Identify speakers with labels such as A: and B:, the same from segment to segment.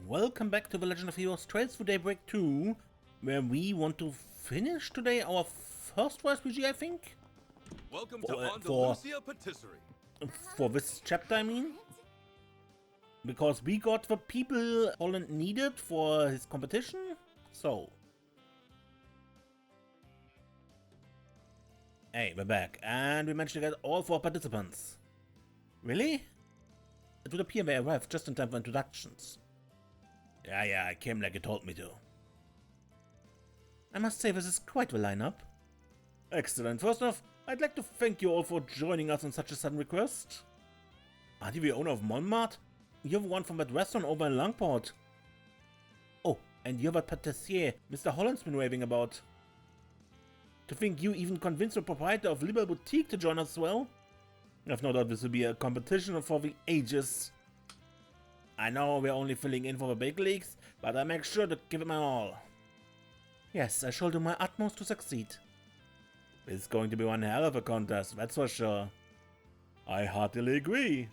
A: Welcome back to The Legend of Heroes Trails for Daybreak 2, where we want to finish today our first RPG, I think?
B: Welcome to Andalusia Patisserie.
A: For this chapter, I mean. Because we got the people Holland needed for his competition, so. Hey, we're back, and we managed to get all 4 participants. Really? It would appear they arrived just in time for introductions. Yeah, I came like you told me to. I must say this is quite the lineup. Excellent. First off, I'd like to thank you all for joining us on such a sudden request. Aren't you the owner of Monmart? You're the one from that restaurant over in Langport. Oh, and you're that patissier Mr. Holland's been raving about. To think you even convinced the proprietor of Liberal Boutique to join us as well? I've no doubt this will be a competition for the ages. I know we're only filling in for the big leagues, but I'll make sure to give it my all. Yes, I shall do my utmost to succeed. It's going to be one hell of a contest, that's for sure. I heartily agree.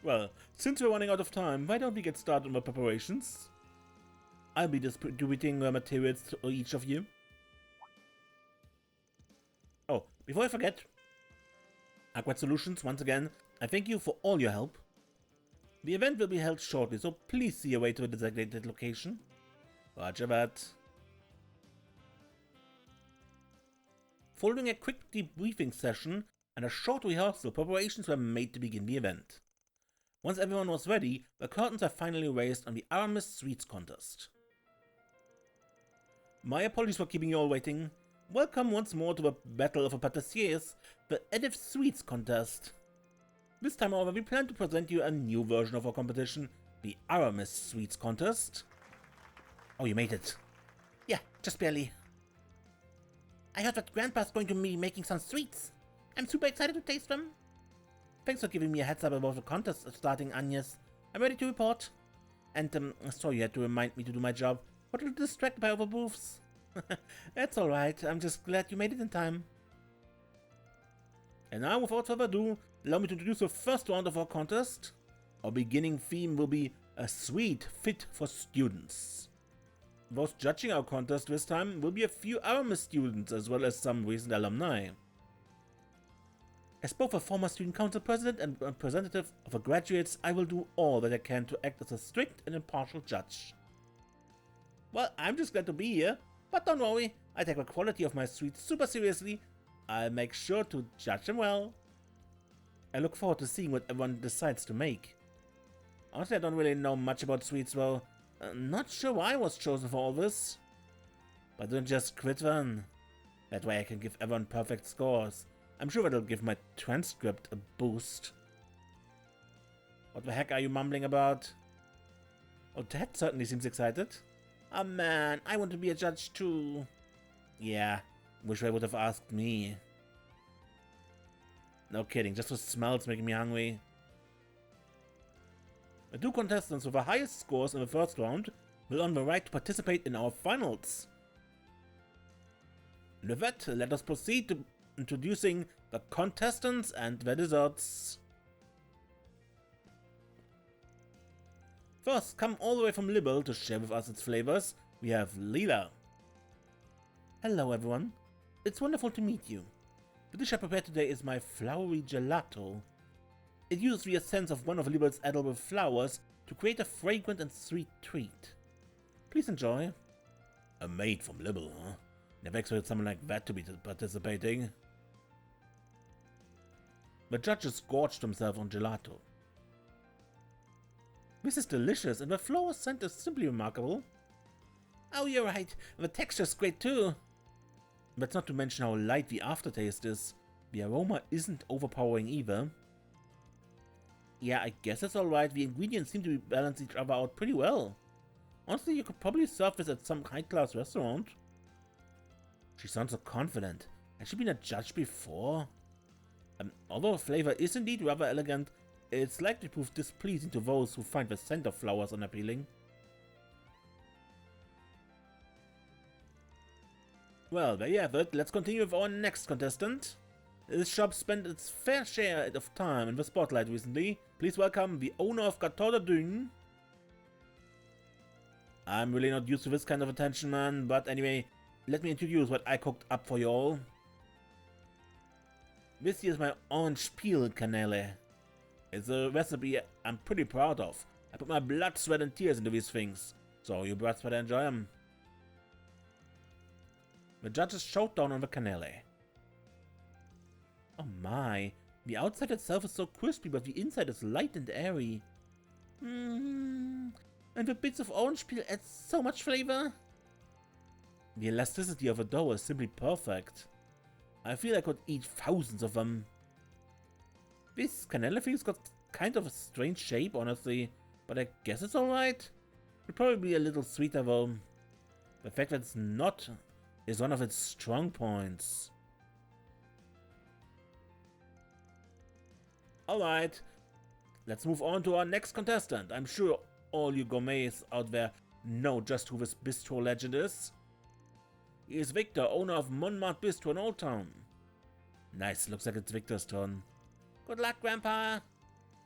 A: Well, since we're running out of time, why don't we get started on the preparations? I'll be distributing materials to each of you. Oh, before I forget, Aquat Solutions, once again, I thank you for all your help. The event will be held shortly, so please see your way to a designated location. Roger that. Following a quick debriefing session and a short rehearsal, preparations were made to begin the event. Once everyone was ready, the curtains were finally raised on the Onyx Sweets Contest. My apologies for keeping you all waiting. Welcome once more to the Battle of the Patissiers, the Edith Sweets Contest. This time, however, we plan to present you a new version of our competition, the Onyx Sweets Contest. Oh, you made it. Yeah, just barely. I heard that Grandpa's going to be making some sweets. I'm super excited to taste them. Thanks for giving me a heads up about the contest starting, Agnes. I'm ready to report. And, sorry you had to remind me to do my job. But a little distracted by other booths. That's alright, I'm just glad you made it in time. And now, without further ado, allow me to introduce the first round of our contest. Our beginning theme will be a sweet fit for students. Those judging our contest this time will be a few Aramis students as well as some recent alumni. As both a former student council president and representative of the graduates, I will do all that I can to act as a strict and impartial judge. Well, I'm just glad to be here, but don't worry, I take the quality of my sweets super seriously. I'll make sure to judge them well. I look forward to seeing what everyone decides to make. Honestly, I don't really know much about sweets though. Not sure why I was chosen for all this. But don't just quit one. That way I can give everyone perfect scores. I'm sure that'll give my transcript a boost. What the heck are you mumbling about? Oh, Dad certainly seems excited. Oh man, I want to be a judge too. Yeah. Wish they would have asked me. No kidding, just the smell's making me hungry. The 2 contestants with the highest scores in the first round will earn the right to participate in our finals. And with that, let us proceed to introducing the contestants and their desserts. First, come all the way from Libel to share with us its flavors, we have Leela. Hello everyone. It's wonderful to meet you. The dish I prepared today is my flowery gelato. It uses the essence of one of Libel's edible flowers to create a fragrant and sweet treat. Please enjoy. A maid from Libel, huh? Never expected someone like that to be participating. The judges gorged themselves on gelato. This is delicious, and the flower scent is simply remarkable. Oh, you're right. The texture's great too. That's not to mention how light the aftertaste is. The aroma isn't overpowering either. Yeah, I guess it's alright. The ingredients seem to balance each other out pretty well. Honestly, you could probably serve this at some high-class restaurant. She sounds so confident. Has she been a judge before? Although the flavor is indeed rather elegant, it's likely to prove displeasing to those who find the scent of flowers unappealing. Well, there you have it. Let's continue with our next contestant. This shop spent its fair share of time in the spotlight recently. Please welcome the owner of 14 Dune. I'm really not used to this kind of attention, man, but anyway, let me introduce what I cooked up for you all. This here is my orange peel cannelle. It's a recipe I'm pretty proud of. I put my blood, sweat and tears into these things, so you brats better enjoy them. The judges showed down on the cannelle. Oh my, the outside itself is so crispy, but the inside is light and airy. And the bits of orange peel add so much flavor. The elasticity of the dough is simply perfect. I feel I could eat thousands of them. This cannelle thing's got kind of a strange shape, honestly, but I guess it's alright. It'll probably be a little sweeter though. The fact that it's not is one of its strong points. Alright, let's move on to our next contestant. I'm sure all you gourmets out there know just who this bistro legend is. He is Victor, owner of Montmartre Bistro in Old Town. Nice, looks like it's Victor's turn. Good luck, Grandpa.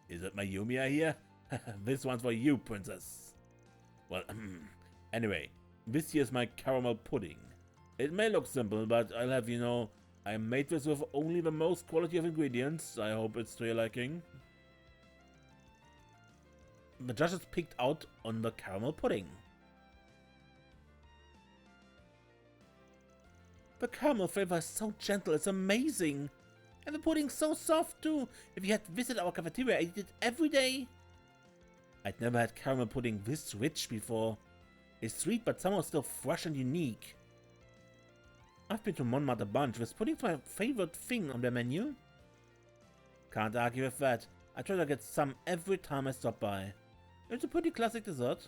A: Is it my Yumi here? This one's for you, Princess. Well, anyway, this here's my caramel pudding. It may look simple, but I'll have you know, I made this with only the most quality of ingredients. I hope it's to your liking. The judges picked out on the caramel pudding. The caramel flavor is so gentle, it's amazing. And the pudding's so soft too. If you had visited our cafeteria, I eat it every day. I'd never had caramel pudding this rich before. It's sweet but somehow still fresh and unique. I've been to Montmartre a bunch. This pudding's my favorite thing on their menu. Can't argue with that. I try to get some every time I stop by. It's a pretty classic dessert.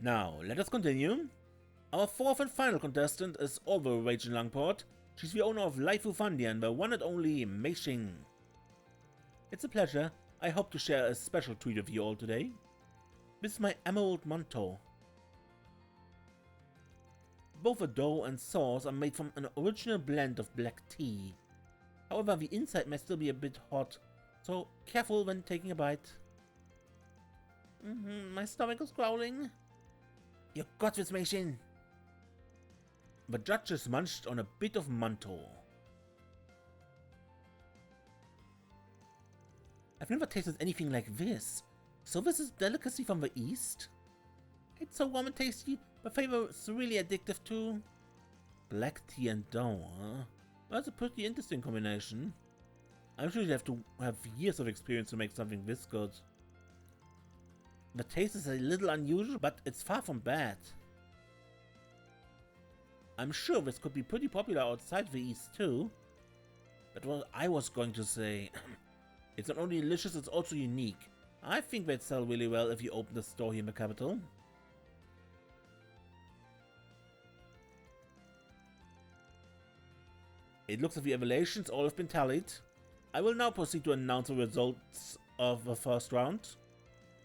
A: Now, let us continue. Our fourth and final contestant is also Rachel Langport. She's the owner of Laifu Fandian, the one and only Mei Xing. It's a pleasure. I hope to share a special treat with you all today. This is my emerald mantou. Both the dough and sauce are made from an original blend of black tea. However, the inside may still be a bit hot, so careful when taking a bite. My stomach is growling. You got this, Mei Xing. The judges munched on a bit of mantou. I've never tasted anything like this. So this is delicacy from the east? It's so warm and tasty, but flavor is really addictive too. Black tea and dough, huh? That's a pretty interesting combination. I'm sure you'd have to have years of experience to make something this good. The taste is a little unusual, but it's far from bad. I'm sure this could be pretty popular outside the east too. That's what I was going to say. It's not only delicious, it's also unique. I think they'd sell really well if you opened a store here in the capital. It looks like the evaluations all have been tallied. I will now proceed to announce the results of the first round.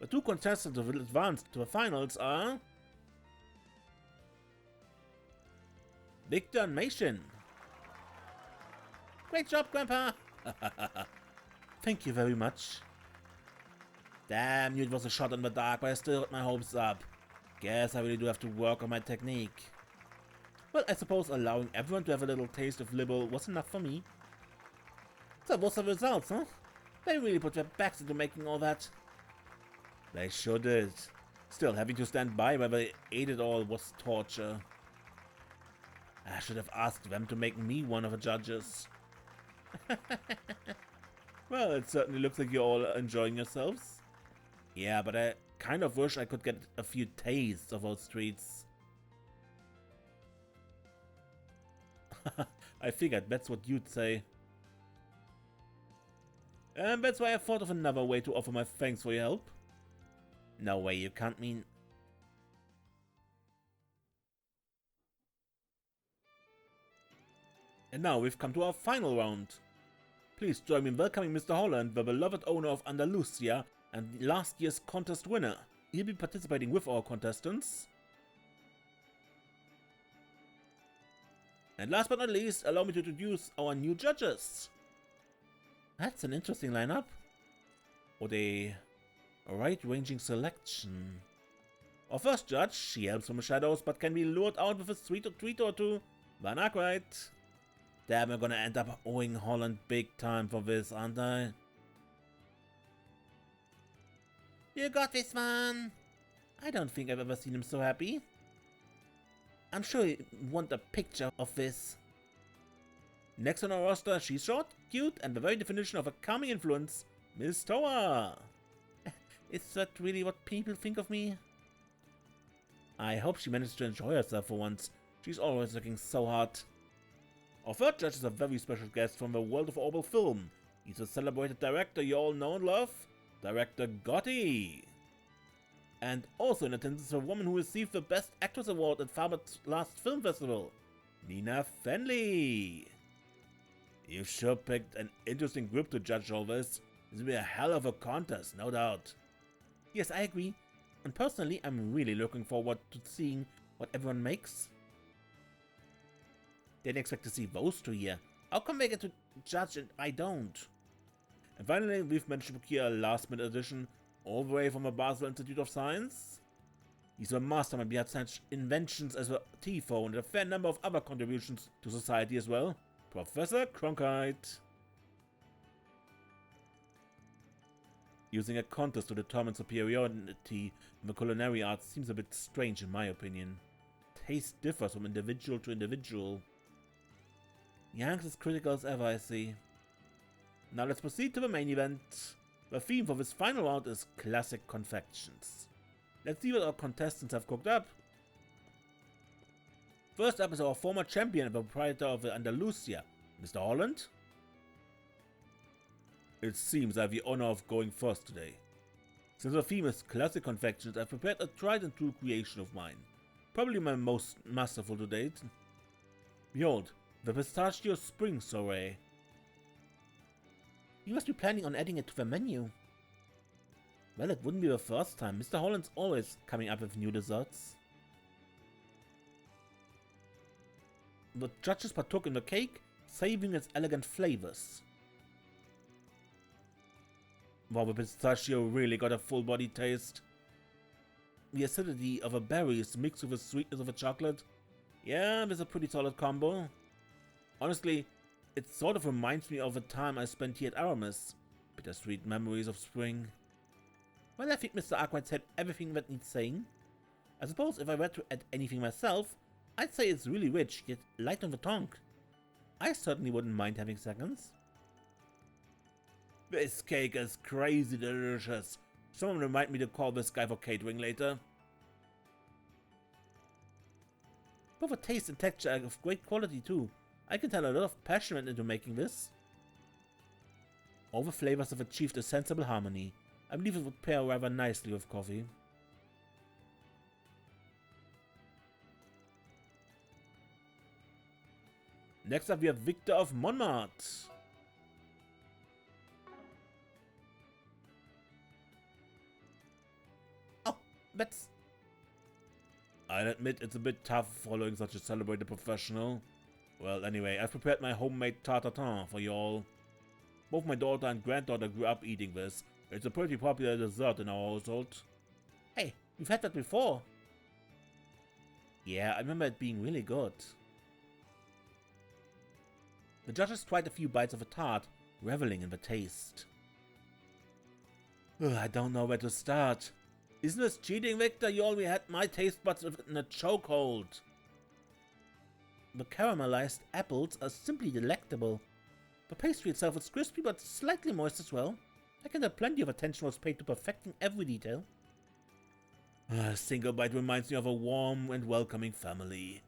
A: The two contestants who will advance to the finals are Victor and Mei Xing. Great job, Grandpa! Thank you very much. Damn you, it was a shot in the dark, but I still got my hopes up. Guess I really do have to work on my technique. Well, I suppose allowing everyone to have a little taste of Libel was enough for me. So what's the results, huh? They really put their backs into making all that. They sure did. Still, having to stand by while they ate it all was torture. I should have asked them to make me one of the judges. Well, it certainly looks like you're all enjoying yourselves. Yeah, but I kind of wish I could get a few tastes of those treats. I figured that's what you'd say. And that's why I thought of another way to offer my thanks for your help. No way, you can't mean... And now we've come to our final round. Please join me in welcoming Mr. Holland, the beloved owner of Andalusia and last year's contest winner. He'll be participating with our contestants. And last but not least, allow me to introduce our new judges. That's an interesting lineup. What a wide-ranging selection. Our first judge, she helps from the shadows but can be lured out with a sweet treat or two. Van Ackright. Damn, I'm gonna end up owing Holland big time for this, aren't I? You got this, man! I don't think I've ever seen him so happy. I'm sure you want a picture of this. Next on our roster, she's short, cute, and the very definition of a calming influence, Miss Toa. Is that really what people think of me? I hope she managed to enjoy herself for once. She's always looking so hot. Our third judge is a very special guest from the world of Orbal film. He's a celebrated director you all know and love, Director Gotti. And also in attendance is a woman who received the Best Actress Award at Farber's last film festival, Nina Fenley. You've sure picked an interesting group to judge all this. This will be a hell of a contest, no doubt. Yes, I agree. And personally, I'm really looking forward to seeing what everyone makes. Didn't expect to see those two here. How come they get to judge and I don't? And finally, we've managed to procure a last-minute edition all the way from the Basel Institute of Science. He's a mastermind behind such inventions as the T-phone and a fair number of other contributions to society as well. Professor Cronkite. Using a contest to determine superiority in the culinary arts seems a bit strange in my opinion. Taste differs from individual to individual. Yang's as critical as ever, I see. Now let's proceed to the main event. The theme for this final round is classic confections. Let's see what our contestants have cooked up. First up is our former champion and the proprietor of the Andalusia, Mr. Holland. It seems I have the honor of going first today. Since the theme is classic confections, I've prepared a tried and true creation of mine. Probably my most masterful to date. Behold, the pistachio spring soiree. You must be planning on adding it to the menu. Well, it wouldn't be the first time. Mr. Holland's always coming up with new desserts. The judges partook in the cake, savoring its elegant flavors. Wow, the pistachio really got a full body taste. The acidity of the berries mixed with the sweetness of the chocolate. Yeah, there's a pretty solid combo. Honestly, it sort of reminds me of the time I spent here at Aramis. Bittersweet memories of spring. Well, I think Mr. Ackright said everything that needs saying. I suppose if I were to add anything myself, I'd say it's really rich, yet light on the tongue. I certainly wouldn't mind having seconds. This cake is crazy delicious. Someone remind me to call this guy for catering later. Both the taste and texture are of great quality too. I can tell a lot of passion went into making this. All the flavors have achieved a sensible harmony. I believe it would pair rather nicely with coffee. Next up we have Victor of Montmartre. Oh, that's... I'll admit it's a bit tough following such a celebrated professional. Well, anyway, I've prepared my homemade tarte tatin for you all. Both my daughter and granddaughter grew up eating this. It's a pretty popular dessert in our household. Hey, we've had that before. Yeah, I remember it being really good. The judges tried a few bites of the tart, reveling in the taste. Ugh, I don't know where to start. Isn't this cheating, Victor? You already had my taste buds in a chokehold. The caramelized apples are simply delectable. The pastry itself is crispy but slightly moist as well. I can tell plenty of attention was paid to perfecting every detail. A single bite reminds me of a warm and welcoming family.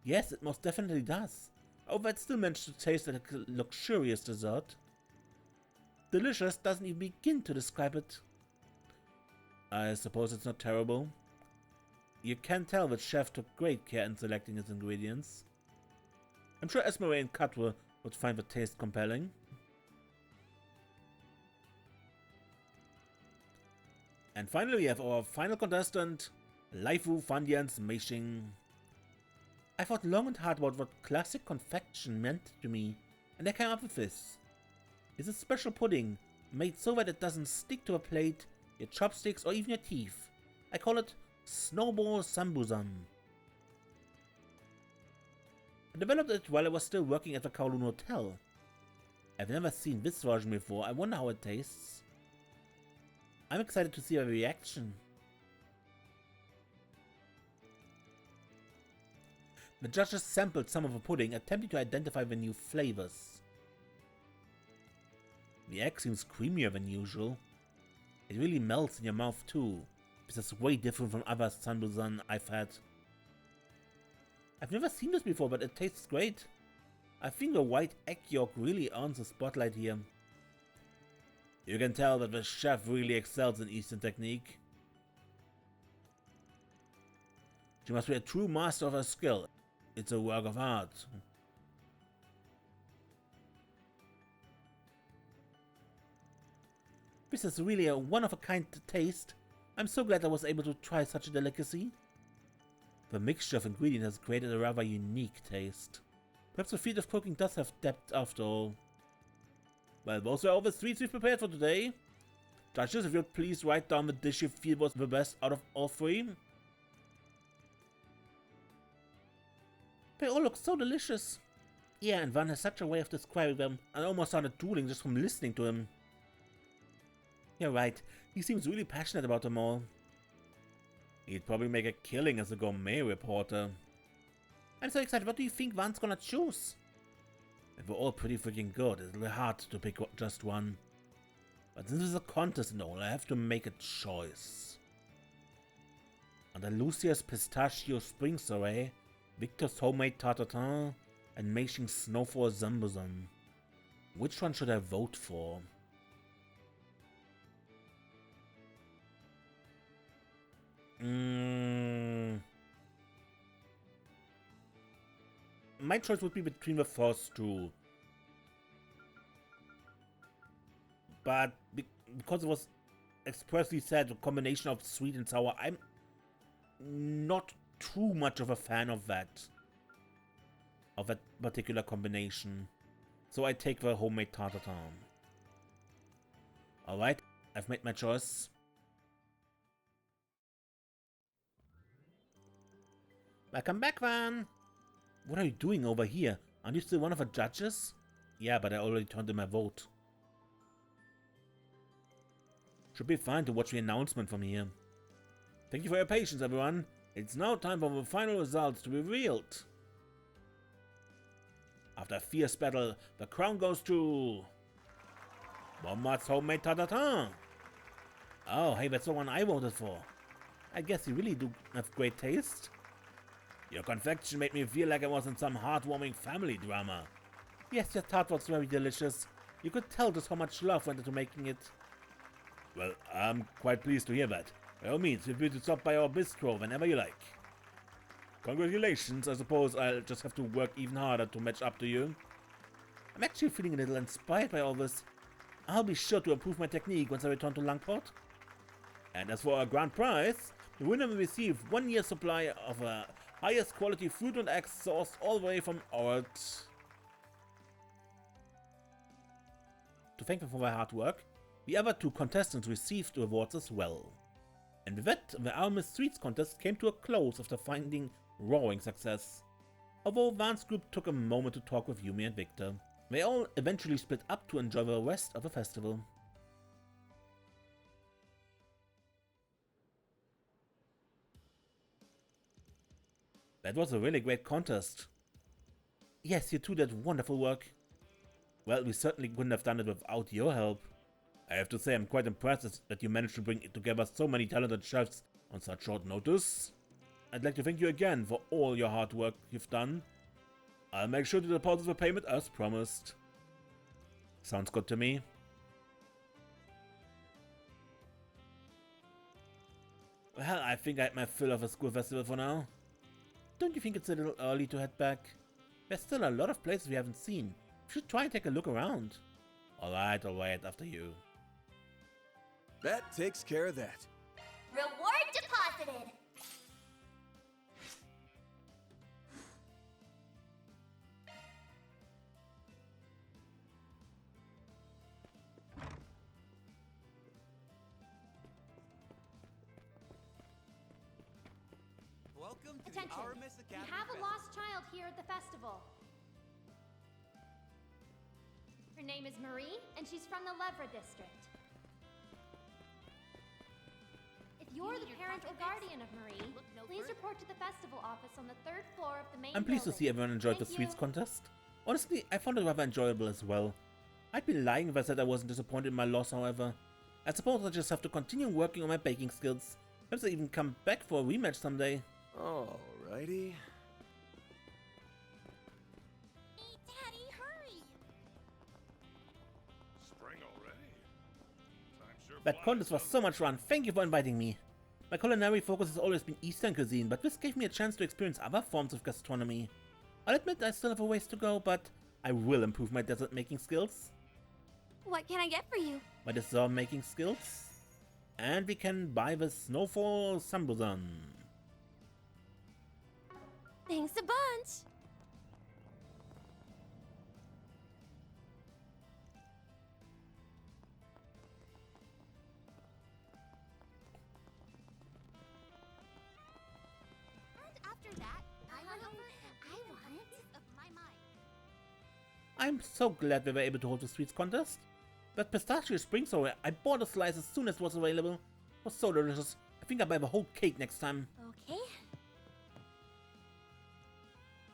A: Yes, it most definitely does. However, it still managed to taste like a luxurious dessert. Delicious doesn't even begin to describe it. I suppose it's not terrible. You can tell that chef took great care in selecting his ingredients. I'm sure Esmeralda and Cutler would find the taste compelling. And finally we have our final contestant, Laifu Fandian's Meishing. I thought long and hard about what classic confection meant to me, and I came up with this. It's a special pudding, made so that it doesn't stick to a plate, your chopsticks, or even your teeth. I call it Snowball Sambusan. I developed it while I was still working at the Kowloon Hotel. I've never seen this version before. I wonder how it tastes. I'm excited to see a reaction. The judges sampled some of the pudding, attempting to identify the new flavors. The egg seems creamier than usual. It really melts in your mouth too. This is way different from other sambusan I've had. I've never seen this before, but it tastes great. I think the white egg yolk really earns the spotlight here. You can tell that the chef really excels in Eastern technique. She must be a true master of her skill. It's a work of art. This is really a one-of-a-kind taste. I'm so glad I was able to try such a delicacy. The mixture of ingredients has created a rather unique taste. Perhaps the field of cooking does have depth after all. Well, those are all the sweets we've prepared for today. Judges, if you'd please write down the dish you feel was the best out of all three. They all look so delicious. Yeah, and Van has such a way of describing them. I almost started drooling just from listening to him. You're right, he seems really passionate about them all. He'd probably make a killing as a gourmet reporter. I'm so excited. What do you think Van's gonna choose? They were all pretty freaking good. It's really hard to pick just one. But since this is a contest and all, I have to make a choice. Under Lucia's pistachio spring soiree, Victor's homemade tartatin, and Meishing's snowfall zambusan. Which one should I vote for? My choice would be between the first two. But because it was expressly said a combination of sweet and sour, I'm not too much of a fan of that particular combination. So I take the homemade tartatin. Alright, I've made my choice. Welcome back, Van! What are you doing over here? Aren't you still one of the judges? Yeah, but I already turned in my vote. Should be fine to watch the announcement from here. Thank you for your patience, everyone. It's now time for the final results to be revealed. After a fierce battle, the crown goes to Montmartre's homemade tartatin. Oh, hey, that's the one I voted for. I guess you really do have great taste. Your confection made me feel like I was in some heartwarming family drama. Yes, your tart was very delicious. You could tell just how much love went into making it. Well, I'm quite pleased to hear that. By all means, feel free to stop by our bistro whenever you like. Congratulations, I suppose I'll just have to work even harder to match up to you. I'm actually feeling a little inspired by all this. I'll be sure to improve my technique once I return to Langport. And as for our grand prize, the winner will receive 1 year's supply of highest quality fruit and eggs sourced all the way from Ort. To thank them for their hard work, the other two contestants received rewards as well. And with that, the Onyx Sweets Contest came to a close after finding roaring success. Although Van's group took a moment to talk with Yumi and Victor, they all eventually split up to enjoy the rest of the festival. That was a really great contest. Yes, you two did wonderful work. Well, we certainly couldn't have done it without your help. I have to say I'm quite impressed that you managed to bring together so many talented chefs on such short notice. I'd like to thank you again for all your hard work you've done. I'll make sure to deposit the payment as promised. Sounds good to me. Well, I think I had my fill of a school festival for now. Don't you think it's a little early to head back? There's still a lot of places we haven't seen. We should try and take a look around. Alright, I'll wait after you.
B: That takes care of that.
C: Reward deposited!
B: Welcome to
D: Attention.
B: the Aramis
D: We
B: Academy
D: have a
B: Festival.
D: lost child here at the festival. Her name is Marie, and she's from the Levra district. If you're the parent or guardian of Marie, please report to the festival office on the 3rd floor of the main
A: I'm pleased to
D: building.
A: see everyone enjoyed the
D: Thank
A: Sweets
D: you.
A: Contest. Honestly, I found it rather enjoyable as well. I'd be lying if I said I wasn't disappointed in my loss, however. I suppose I just have to continue working on my baking skills. Perhaps I even come back for a rematch someday.
B: Alrighty.
C: Hey, Daddy, hurry!
E: Spring already? Time sure
A: That
E: flies,
A: contest was
E: doesn't
A: so much fun. Thank you for inviting me. My culinary focus has always been Eastern cuisine, but this gave me a chance to experience other forms of gastronomy. I'll admit I still have a ways to go, but I will improve my dessert making skills,
C: What can I get for you?
A: my dessert making skills, and we can buy the Snowfall Sambusan.
C: Thanks a bunch! And after that, I want it of my mind.
A: I'm so glad we were able to hold the Sweets Contest. That pistachio spring roll I bought a slice as soon as it was available. It was so delicious. I think I'll buy the whole cake next time.
C: Okay.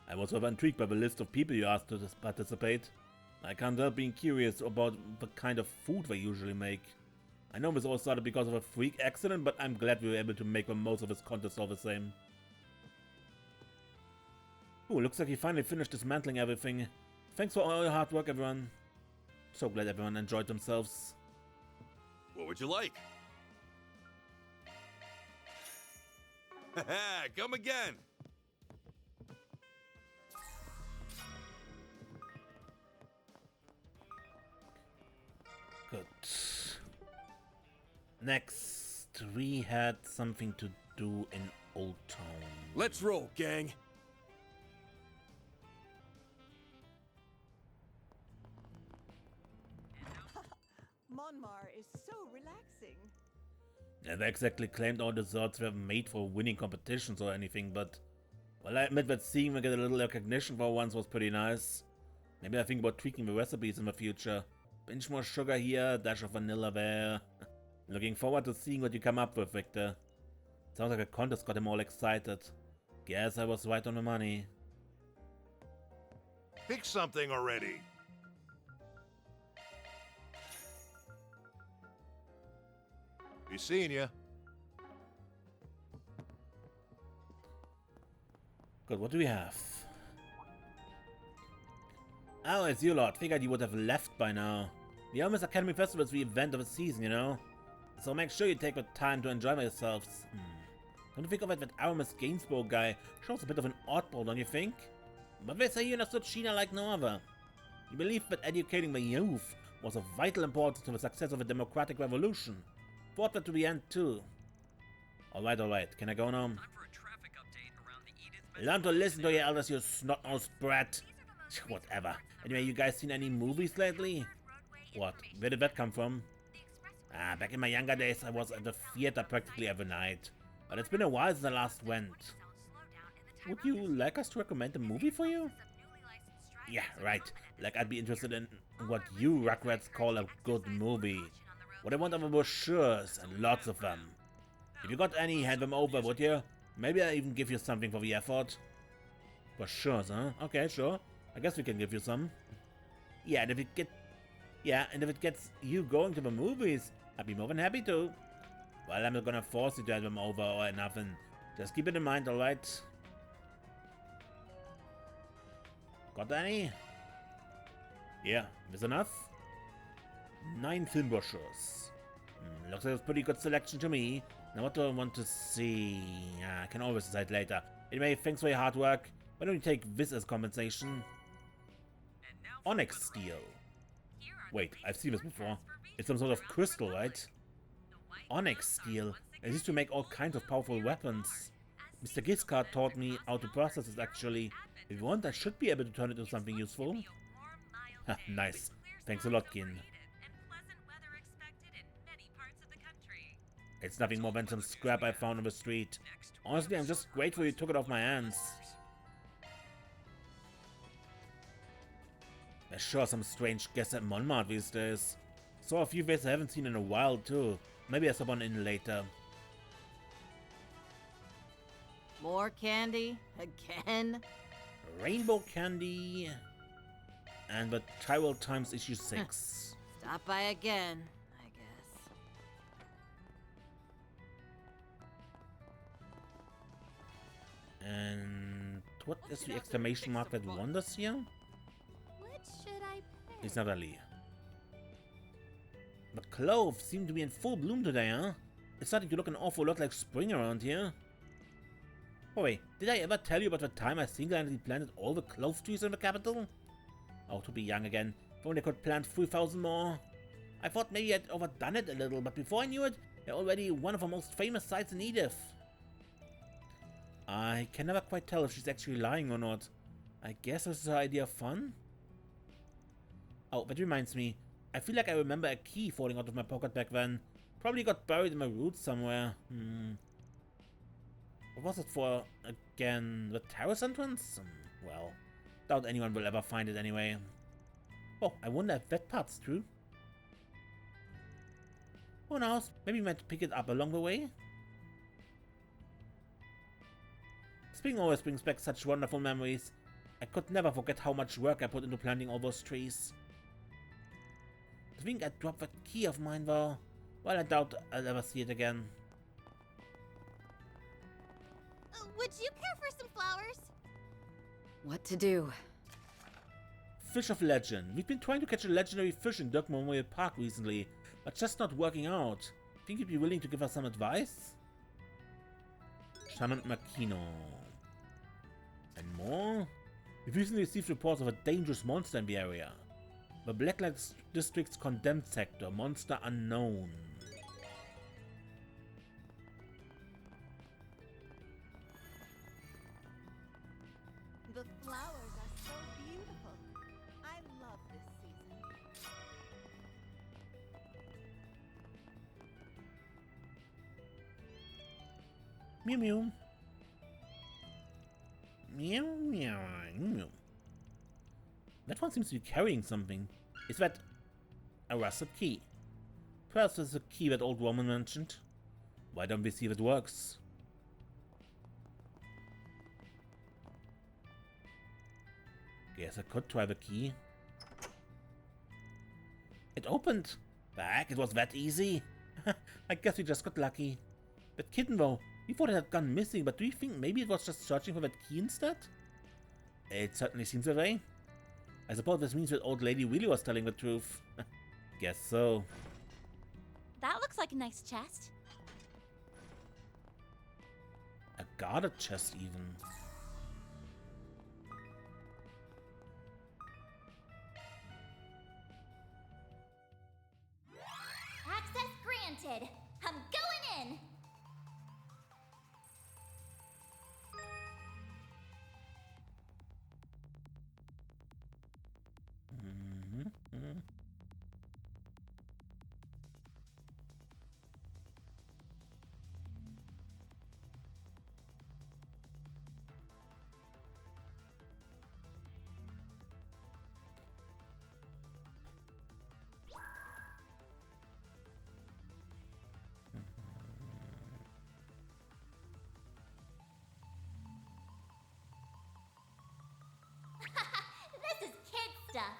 A: I was rather intrigued by the list of people you asked to participate. I can't help being curious about the kind of food they usually make. I know this all started because of a freak accident, but I'm glad we were able to make the most of this contest all the same. Ooh, looks like he finally finished dismantling everything. Thanks for all your hard work, everyone. So glad everyone enjoyed themselves.
E: What would you like? Haha, come again!
A: Good. Next, we had something to do in Old Town.
B: Let's roll, gang.
F: Monmar is so relaxing.
A: Never exactly claimed all desserts were made for winning competitions or anything, but... Well, I admit that seeing them get a little recognition for once was pretty nice. Maybe I think about tweaking the recipes in the future. Pinch more sugar here, dash of vanilla there. Looking forward to seeing what you come up with, Victor. Sounds like a contest got him all excited. Guess I was right on the money.
E: Pick something already! Be seeing ya.
A: Good, what do we have? Oh, it's you lot. Figured you would have left by now. The Onyx Academy Festival is the event of the season, you know? So make sure you take the time to enjoy yourselves. Don't you think of it, that Aramis Gainsborough guy shows a bit of an oddball, don't you think? But they say you understood China like no other. You believe that educating the youth was of vital importance to the success of a democratic revolution. Fought that to the end too. Alright. Can I go now? Learn to listen to your elders, you snot-nosed brat. Whatever. Anyway, you guys seen any movies lately? What? Where did that come from? Back in my younger days, I was at the theater practically every night. But it's been a while since I last went. Would you like us to recommend a movie for you? Yeah, right. Like I'd be interested in what you Rugrats call a good movie. What I want are brochures, and lots of them. If you got any, hand them over, would you? Maybe I even give you something for the effort. Brochures, huh? Okay, sure. I guess we can give you some. Yeah, and if it gets you going to the movies, I'd be more than happy to. Well, I'm not gonna force you to hand them over or nothing. Just keep it in mind, alright? Got any? Yeah, is enough? 9 film brochures. Looks like a pretty good selection to me. Now what do I want to see? I can always decide later. Anyway, thanks for your hard work. Why don't you take this as compensation? Onyx Steel. Wait, I've seen this before. It's some sort of crystal, right? Onyx Steel. It used to make all kinds of powerful weapons. Mr. Giscard taught me how to process it actually. If you want, I should be able to turn it into something useful. Nice. Thanks a lot, Gin. It's nothing more than some scrap I found on the street. Honestly, I'm just grateful you took it off my hands. There's sure some strange guests at Monmart these days. Saw a few faces I haven't seen in a while too. Maybe I'll stop on in later.
G: More candy? Again?
A: Rainbow candy. And the Tyrell Times issue 6.
G: Stop by again, I guess.
A: And what is the exclamation mark that wanders here?
C: What should I pick?
A: It's not Ali. The cloves seem to be in full bloom today, huh? It's starting to look an awful lot like spring around here. Oh wait, did I ever tell you about the time I single-handedly planted all the clove trees in the capital? Oh, to be young again. If only I could plant 3,000 more. I thought maybe I'd overdone it a little, but before I knew it, they're already one of the most famous sites in Edith. I can never quite tell if she's actually lying or not. I guess this is her idea of fun? Oh, that reminds me. I feel like I remember a key falling out of my pocket back then. Probably got buried in my roots somewhere. What was it for again? The terrace entrance? Well, doubt anyone will ever find it anyway. Oh, I wonder if that part's true. Who knows? Maybe we might pick it up along the way. Spring always brings back such wonderful memories. I could never forget how much work I put into planting all those trees. I think I dropped that key of mine though. Well, I doubt I'll ever see it again.
C: Would you care for some flowers?
G: What to do?
A: Fish of Legend. We've been trying to catch a legendary fish in Dirk Memorial Park recently, but just not working out. Think you'd be willing to give us some advice? Shaman Makino. And more? We've recently received reports of a dangerous monster in the area. The Blacklight District's condemned sector, monster unknown.
F: The flowers are so beautiful. I love this season.
A: Mew mew. Meow meow meow. That one seems to be carrying something. Is that a rusted key? Perhaps it's a key that old woman mentioned. Why don't we see if it works? Guess I could try the key. It opened! Back, it was that easy. I guess we just got lucky. That kitten though, we thought it had gone missing, but do you think maybe it was just searching for that key instead? It certainly seems that way. I suppose this means that old lady really was telling the truth. Guess so.
C: That looks like a nice chest.
A: A guarded chest even.
D: Access granted. I'm going in. This is kid stuff.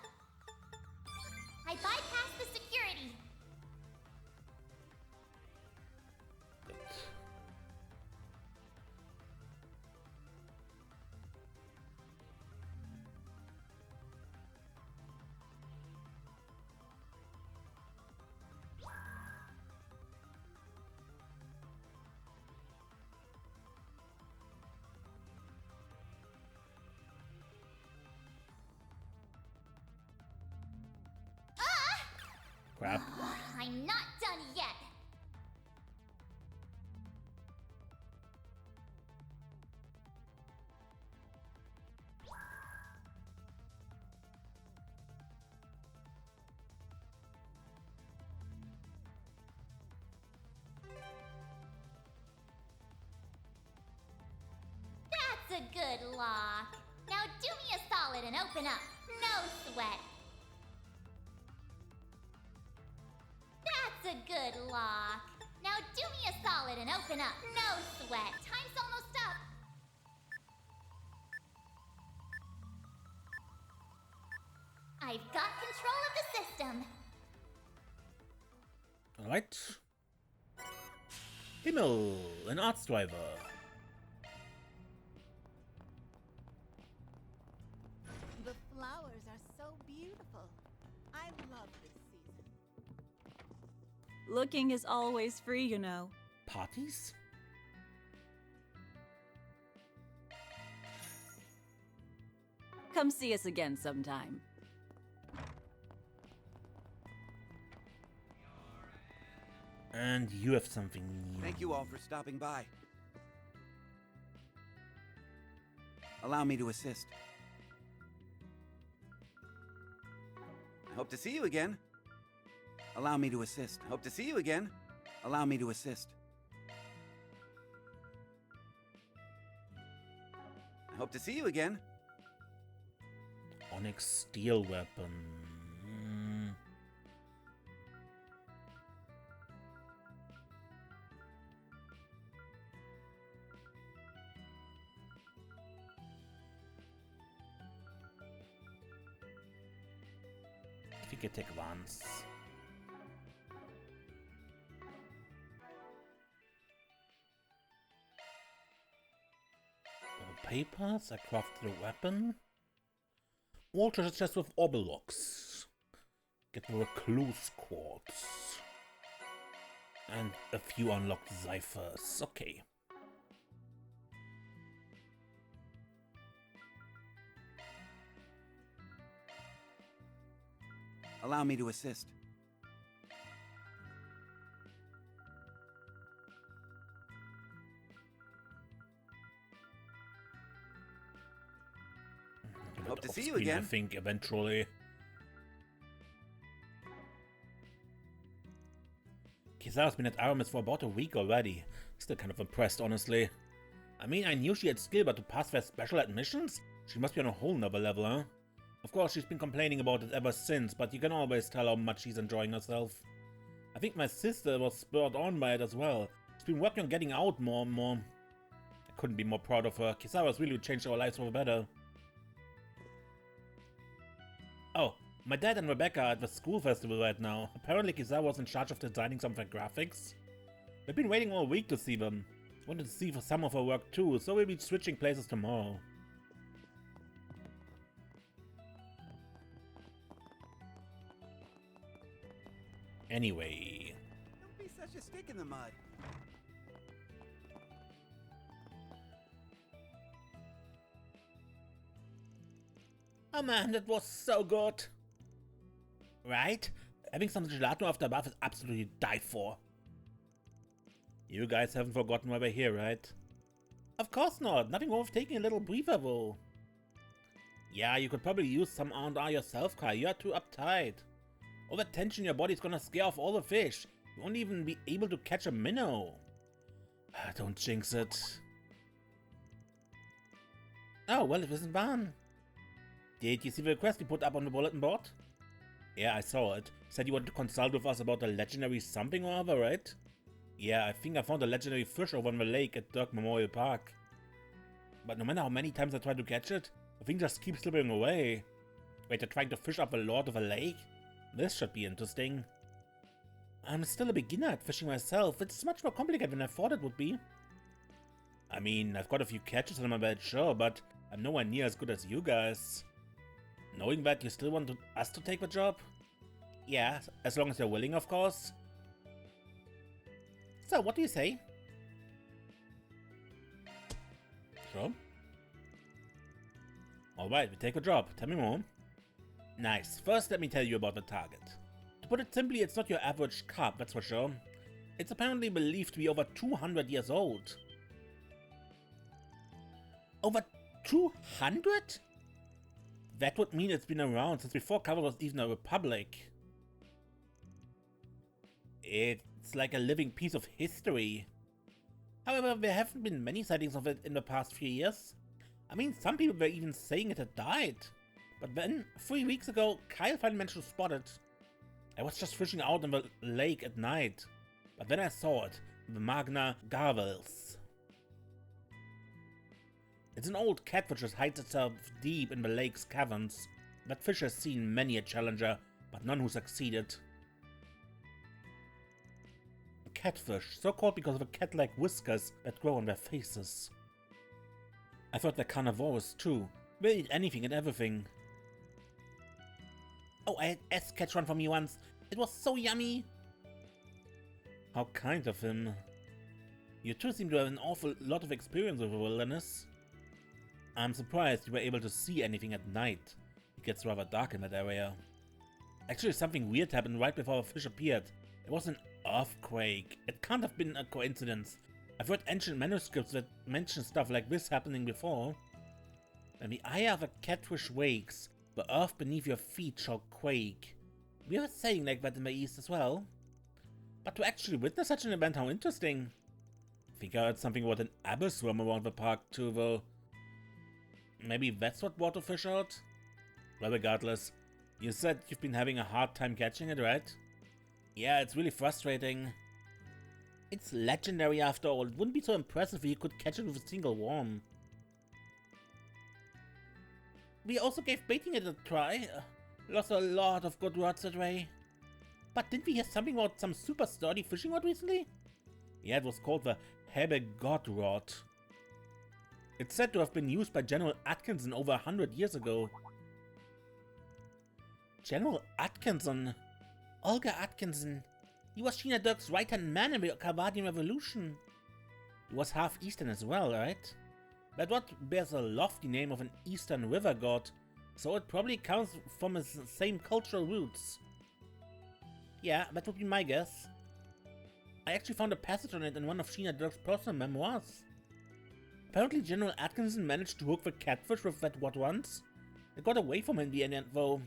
D: I bypassed the security.
A: Crap.
D: I'm not done yet.
C: good lock. Now do me a solid and open up. No sweat. That's a good lock. Now do me a solid and open up. No sweat. Time's almost up. I've got control of the system.
A: Alright. Himmel, an arts driver.
F: The flowers are so beautiful. I love this season.
H: Looking is always free, you know.
A: Parties?
H: Come see us again sometime.
A: And you have something new.
I: Thank you all for stopping by. Allow me to assist. I hope to see you again. Allow me to assist. Hope to see you again. Allow me to assist. I hope to see you again.
A: Onyx Steel weapon. If you could take once. Papers, I crafted a weapon. All treasure chests with orbital locks. Get the recluse quartz. And a few unlocked ciphers. Okay.
I: Allow me to assist. Hope to see you again.
A: I think eventually. Kizaru's been at Aramis for about a week already. Still kind of impressed, honestly. I mean, I knew she had skill, but to pass their special admissions? She must be on a whole nother level, huh? Of course, she's been complaining about it ever since, but you can always tell how much she's enjoying herself. I think my sister was spurred on by it as well. She's been working on getting out more and more. I couldn't be more proud of her. Kizaru's really changed our lives for the better. Oh, my dad and Rebecca are at the school festival right now. Apparently Kizaru was in charge of designing some of their graphics. We've been waiting all week to see them. Wanted to see for some of her work too, so we'll be switching places tomorrow. Anyway.
I: Don't be such a stick in the mud.
A: Oh man, that was so good. Right? Having some gelato after a bath is absolutely die for. You guys haven't forgotten why we're here, right? Of course not. Nothing wrong with taking a little breather though. Yeah, you could probably use some R&R yourself, Kai. You're too uptight. All the tension in your body's gonna scare off all the fish. You won't even be able to catch a minnow. Don't jinx it. Oh, well, it isn't bad. Did you see the request we put up on the bulletin board? Yeah, I saw it. Said you wanted to consult with us about a legendary something or other, right? Yeah, I think I found a legendary fish over on the lake at Dirk Memorial Park. But no matter how many times I try to catch it, the thing just keeps slipping away. Wait, you're trying to fish up the lord of a lake? This should be interesting. I'm still a beginner at fishing myself. It's much more complicated than I thought it would be. I mean, I've got a few catches on my belt, sure, but I'm nowhere near as good as you guys. Knowing that, you still want us to take the job? Yeah, as long as you're willing, of course. So, what do you say? Sure. Alright, we take a job. Tell me more. Nice. First, let me tell you about the target. To put it simply, it's not your average carp, that's for sure. It's apparently believed to be over 200 years old. Over 200? That would mean it's been around since before Cover was even a republic. It's like a living piece of history. However, there haven't been many sightings of it in the past few years. I mean, some people were even saying it had died. But then, 3 weeks ago, Kyle finally managed to spot it. I was just fishing out in the lake at night. But then I saw it, the Magna Garvels. It's an old cat which just hides itself deep in the lake's caverns. That fish has seen many a challenger, but none who succeeded. Catfish, so called because of the cat-like whiskers that grow on their faces. I thought they're carnivorous too. They eat anything and everything. Oh, I had S catch one from you once. It was so yummy. How kind of him. You two seem to have an awful lot of experience with the wilderness. I'm surprised you were able to see anything at night. It gets rather dark in that area. Actually, something weird happened right before the fish appeared. It was an earthquake. It can't have been a coincidence. I've read ancient manuscripts that mention stuff like this happening before. When the eye of a catfish wakes, the earth beneath your feet shall quake. We have a saying like that in the East as well. But to actually witness such an event, how interesting. I think I heard something about an abyss worm around the park too, though. Maybe that's what brought the fish out? Well, regardless, you said you've been having a hard time catching it, right? Yeah, it's really frustrating. It's legendary after all. It wouldn't be so impressive if you could catch it with a single worm. We also gave baiting it a try. Lost a lot of good rods that way. But didn't we hear something about some super sturdy fishing rod recently? Yeah, it was called the Hebe God Rod. It's said to have been used by General Atkinson over 100 years ago. General Atkinson? Olga Atkinson. He was Sheena Dirk's right-hand man in the Calvadian Revolution. He was half Eastern as well, right? That rod bears a lofty name of an Eastern river god, so it probably comes from his same cultural roots. Yeah, that would be my guess. I actually found a passage on it in one of Sheena Dirk's personal memoirs. Apparently General Atkinson managed to hook the catfish with that rod once. It got away from him in the end though,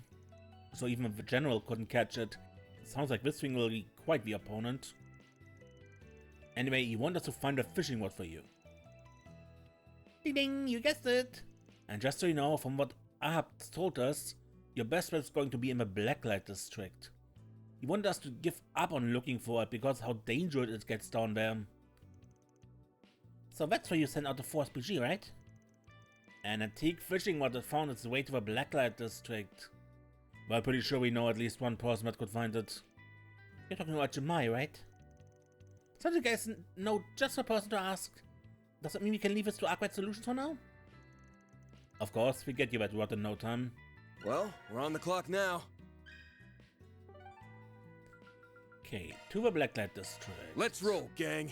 A: so even the general couldn't catch it. Sounds like this thing will be quite the opponent. Anyway, he wanted us to find a fishing rod for you. Ding ding, you guessed it! And just so you know, from what Ahab told us, your best bet is going to be in the Blacklight district. He wanted us to give up on looking for it because how dangerous it gets down there. So that's where you sent out the Force PG, right? An antique fishing rod that found its way to the Blacklight district. Well, pretty sure we know at least one person that could find it. You're talking about Jemai, right? So you guys know just the person to ask. Does that mean we can leave this to Arkwright Solutions for now? Of course, we get you that rod in no time.
B: Well, we're on the clock now.
A: Okay, to the Blacklight district.
B: Let's roll, gang.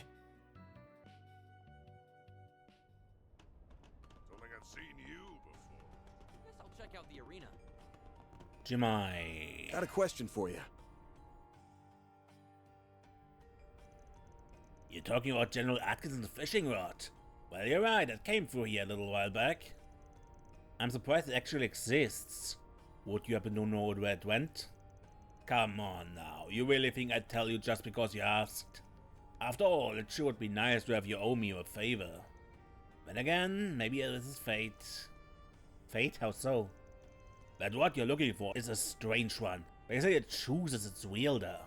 E: Don't think I've seen you before.
J: Guess I'll check out the arena.
A: Jemai.
B: Got a question for you.
A: You're talking about General Atkinson's fishing rod. Well, you're right, it came through here a little while back. I'm surprised it actually exists. Would you happen to know where it went? Come on now, you really think I'd tell you just because you asked? After all, it sure would be nice to have you owe me a favor. But again, maybe this is fate. Fate? How so? That what you're looking for is a strange one. They say it chooses its wielder.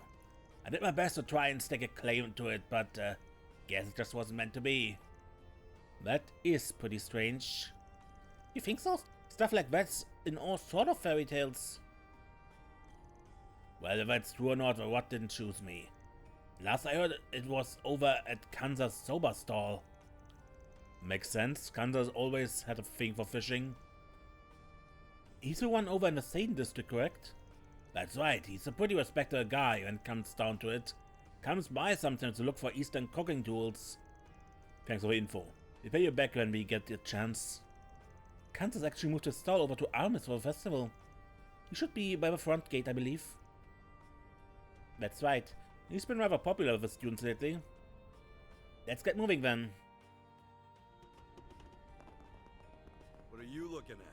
A: I did my best to try and stake a claim to it, but guess it just wasn't meant to be. That is pretty strange. You think so? Stuff like that's in all sort of fairy tales. Well, if that's true or not, the rod didn't choose me. Last I heard, it was over at Kansa's soba stall. Makes sense, Kansa's always had a thing for fishing. He's the one over in the Satan district, correct? That's right, he's a pretty respectable guy when it comes down to it. Comes by sometimes to look for Eastern cooking tools. Thanks for the info. We'll pay you back when we get the chance. Kansas actually moved his stall over to Armis for the festival. He should be by the front gate, I believe. That's right. He's been rather popular with the students lately. Let's get moving then.
B: What are you looking at?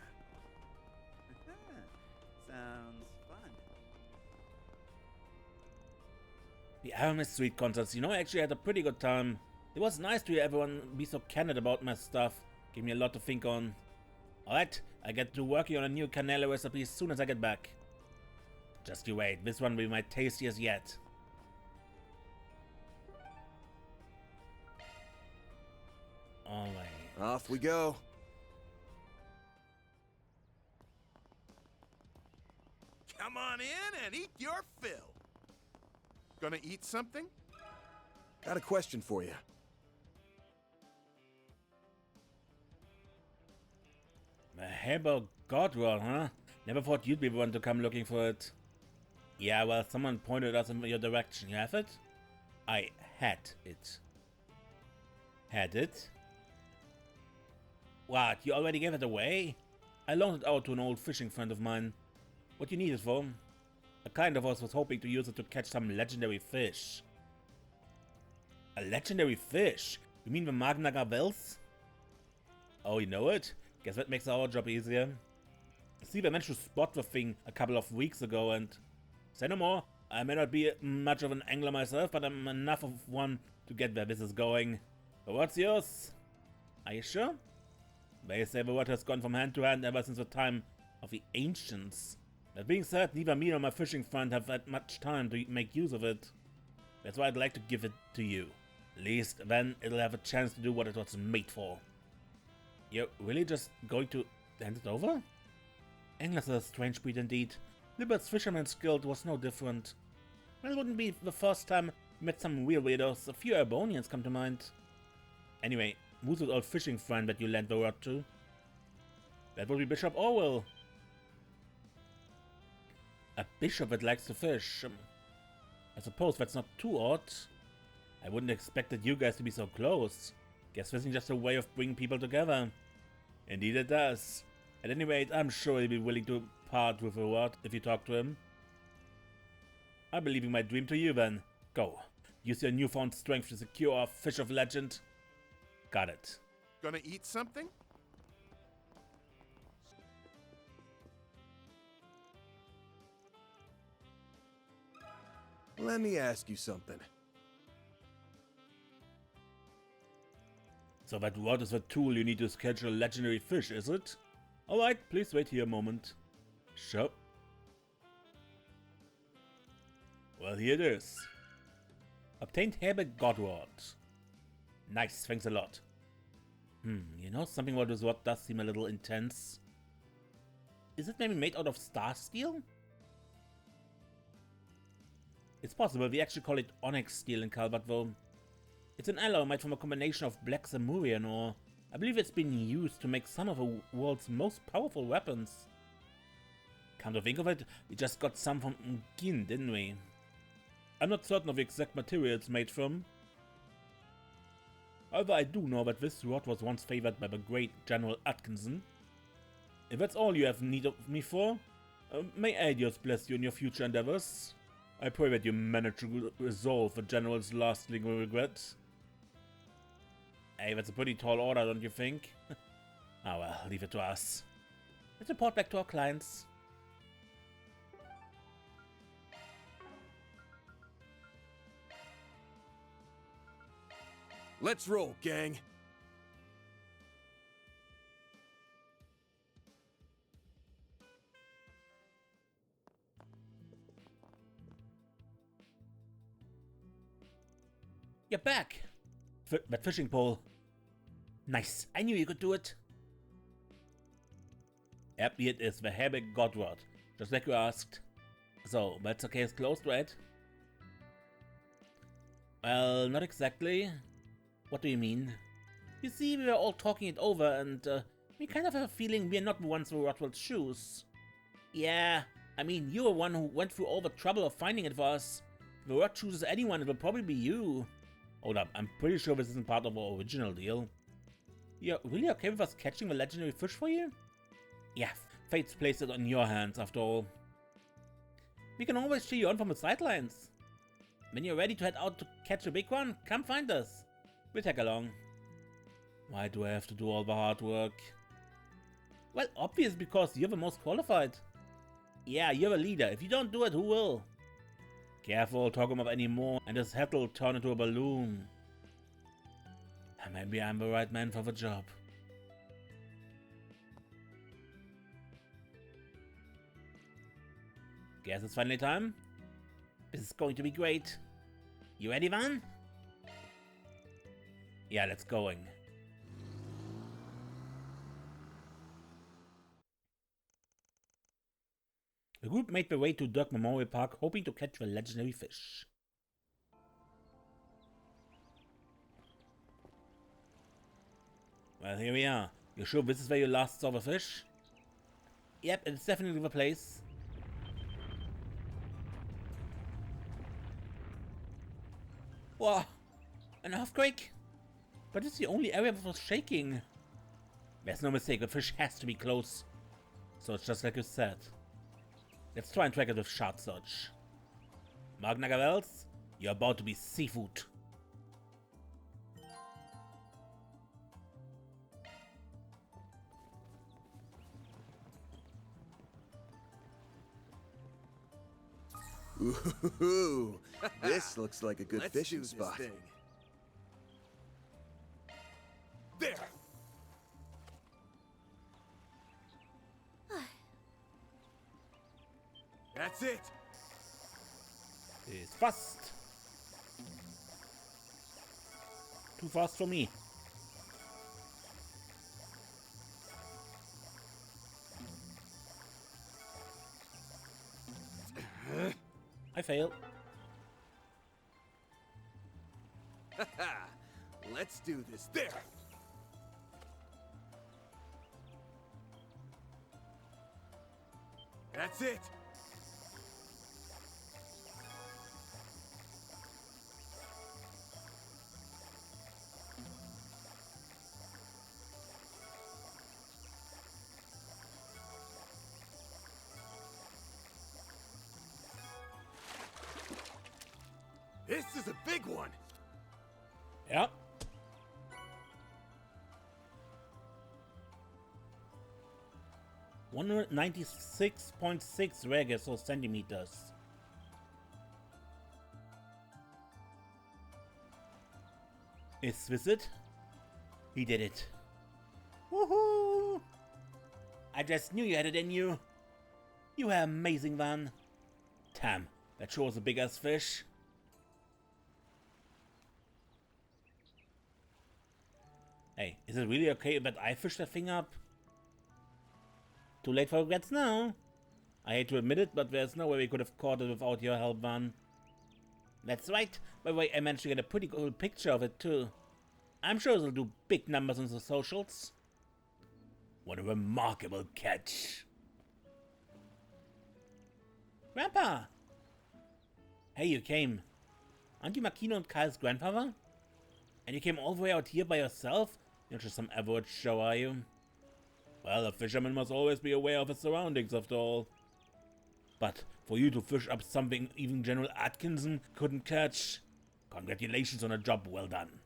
I: Sounds fun.
A: The Onyx Steel Contest. You know, I actually had a pretty good time. It was nice to hear everyone be so candid about my stuff. Gave me a lot to think on. Alright, I get to working on a new cannella recipe as soon as I get back. Just you wait, this one will be my tastiest yet. Alright.
B: Off we go.
E: Come on in and eat your fill. Gonna eat something?
B: Got a question for you.
A: A Haber Godrod, huh? Never thought you'd be the one to come looking for it. Yeah, well, someone pointed us in your direction. You have it? I had it. Had it? What, you already gave it away? I loaned it out to an old fishing friend of mine. What you need it for? A kind of us was hoping to use it to catch some legendary fish. A legendary fish? You mean the Magna Gavels? Oh, you know it? Guess that makes our job easier. See, I managed to spot the thing a couple of weeks ago and... Say no more. I may not be much of an angler myself, but I'm enough of one to get where this is going. But what's yours? Are you sure? They say the word has gone from hand to hand ever since the time of the ancients. That being said, neither me nor my fishing friend have had much time to make use of it. That's why I'd like to give it to you. At least then it'll have a chance to do what it was made for. You're really just going to hand it over? Anglers are a strange breed indeed. Libert's Fisherman's Guild was no different. Well, it wouldn't be the first time we met some real weirdos. A few Arbonians come to mind. Anyway, who's the old fishing friend that you lent the word to? That would be Bishop Orwell. A bishop that likes to fish. I suppose that's not too odd. I wouldn't expected you guys to be so close. Guess fishing just a way of bringing people together. Indeed it does. At any rate, I'm sure he'll be willing to part with a word if you talk to him. I'm believing my dream to you then. Go. Use your newfound strength to secure our fish of legend. Got it.
E: Gonna eat something?
B: Let me ask you something.
A: So that word is the tool you need to catch a legendary fish, is it? Alright, please wait here a moment. Sure. Well, here it is. Obtained Herbert Godrod. Nice, thanks a lot. You know, something about this word does seem a little intense. Is it maybe made out of star steel? It's possible, we actually call it Onyx Steel in Calvert though. It's an alloy made from a combination of black Zamurian ore. I believe it's been used to make some of the world's most powerful weapons. Come to think of it, we just got some from Ngin, didn't we? I'm not certain of the exact material it's made from. However, I do know that this rod was once favored by the great General Atkinson. If that's all you have need of me for, may Adios bless you in your future endeavors. I pray that you manage to resolve the General's last lingering regrets. Hey, that's a pretty tall order, don't you think? Ah well, leave it to us. Let's report back to our clients.
B: Let's roll, gang.
A: You're back! That fishing pole. Nice, I knew you could do it. Yep, it is the Herbert Godrod, just like you asked. So, that's the case closed, right? Well, not exactly. What do you mean? You see, we were all talking it over and we kind of have a feeling we're not the ones who Rodwell's shoes. Yeah, I mean, you were one who went through all the trouble of finding it for us. If the Rod chooses anyone, it will probably be you. Hold up, I'm pretty sure this isn't part of our original deal. You're really okay with us catching the legendary fish for you? Yeah, fate's placed it on your hands after all. We can always cheer you on from the sidelines. When you're ready to head out to catch a big one, come find us. We'll tag along. Why do I have to do all the hard work? Well, obvious, because you're the most qualified. Yeah, you're the leader. If you don't do it, who will? Careful, talk him up anymore, and his head will turn into a balloon. Maybe I'm the right man for the job. Guess it's finally time. This is going to be great. You ready, Van? Yeah, let's going. The group made their way to Duck Memorial Park, hoping to catch the legendary fish. Well, here we are. You sure this is where you last saw the fish? Yep, it's definitely the place. Whoa! An earthquake? But it's the only area that was shaking. There's no mistake, the fish has to be close. So it's just like you said. Let's try and track it with Shark Search. Mark Nagavels, you're about to be seafood.
B: Ooh, this looks like a good fishing spot.
E: There! That's it!
A: It's fast. Too fast for me. I failed.
B: Let's do this.
E: There! That's it! This is a big one!
A: Yep. $196.6 regs or centimeters. Is this it? He did it. Woohoo! I just knew you had it in you. You were amazing, Van. Damn, that sure was a big ass fish. Hey, is it really okay that I fished that thing up? Too late for regrets now. I hate to admit it, but there's no way we could have caught it without your help, Van. That's right. By the way, I managed to get a pretty cool picture of it too. I'm sure it'll do big numbers on the socials. What a remarkable catch. Grandpa! Hey, you came. Aren't you Makino and Kyle's grandfather? And you came all the way out here by yourself? You're just some average show, are you? Well, a fisherman must always be aware of his surroundings, after all. But for you to fish up something even General Atkinson couldn't catch, congratulations on a job well done.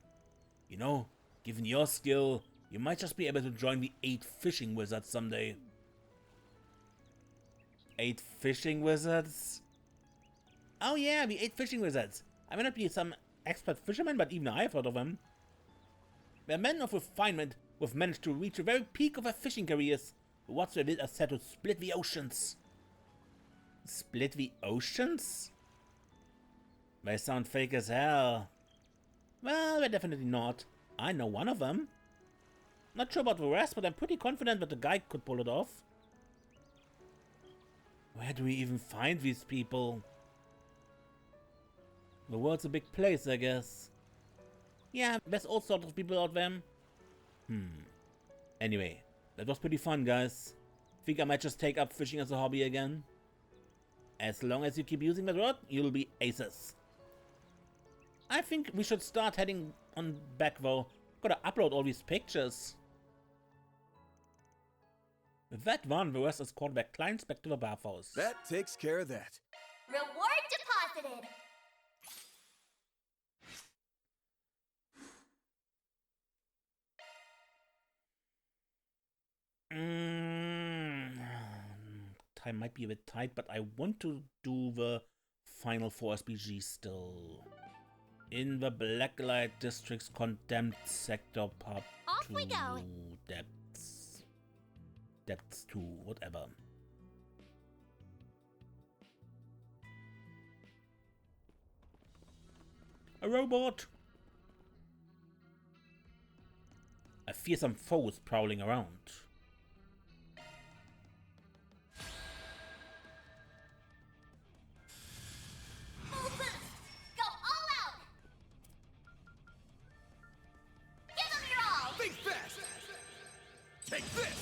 A: You know, given your skill, you might just be able to join the 8 fishing wizards someday. 8 fishing wizards? Oh yeah, the 8 fishing wizards. I may not be some expert fisherman, but even I've heard of them. They're men of refinement who have managed to reach the very peak of their fishing careers. What they did are set to split the oceans. Split the oceans? They sound fake as hell. Well, they're definitely not. I know one of them. Not sure about the rest, but I'm pretty confident that the guy could pull it off. Where do we even find these people? The world's a big place, I guess. Yeah, there's all sorts of people out there. Anyway, that was pretty fun, guys. Think I might just take up fishing as a hobby again. As long as you keep using that rod, you'll be aces. I think we should start heading on back though. Gotta upload all these pictures. With that one, the rest is called back clients back to the bathhouse.
B: That takes care of that.
C: Reward deposited.
A: Time might be a bit tight, but I want to do the final 4 SPG still. In the Blacklight District's Condemned Sector Part 2.
C: Off we go.
A: Depths 2, whatever. A robot! I fear some foes prowling around.
C: Full boost! Go all out! Give them your all!
E: Think fast! Take this!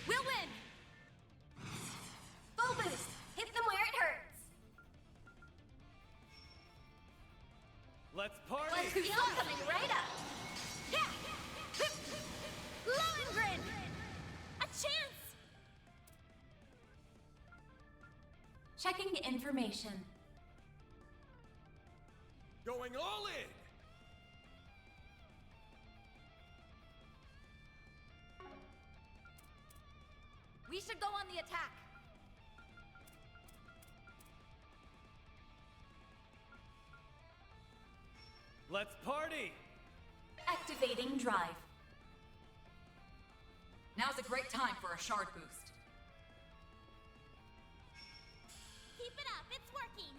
D: We'll win! Full boost! Hit them where it hurts!
J: Let's party!
D: Let's go coming right up! Yeah! Lohengrin! A chance! Checking information.
E: Going all in!
D: We should go on the attack.
J: Let's party!
D: Activating drive.
H: Now's a great time for a shard boost.
C: Keep it up, it's working!